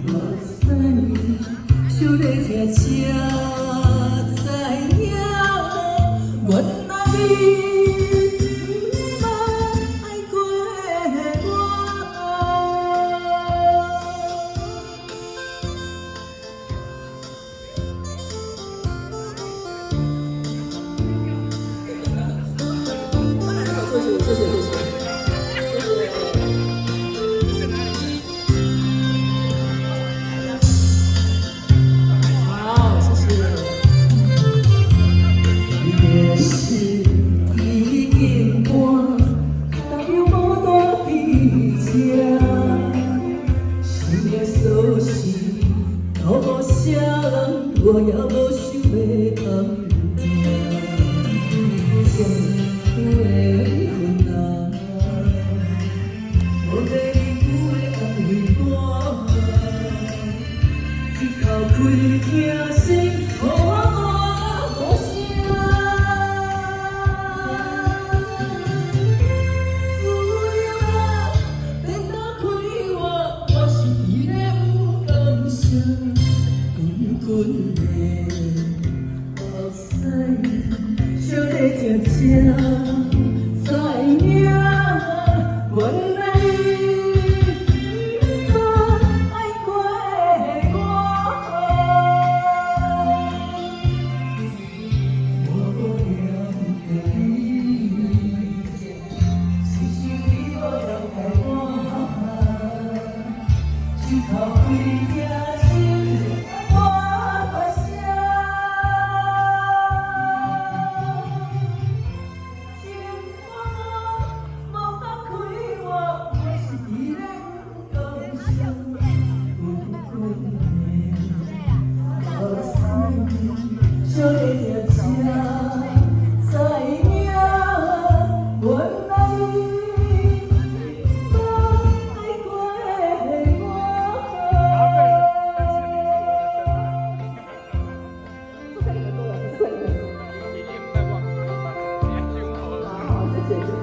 目屎，想咧听才知影，原来你。谢谢谢谢好，谢谢。夜市已经半，但又无多伫遮，心的锁匙都无啥人，我也无想要安开听心，予我大声。自由啊，电打开我是伫咧不甘心。滚滚的目屎，烧咧静静知影，原来。靠开听心，我大声。情话无法开我是伫咧不甘心。滚滚的目屎，烧咧静静知影，原来你。谢谢。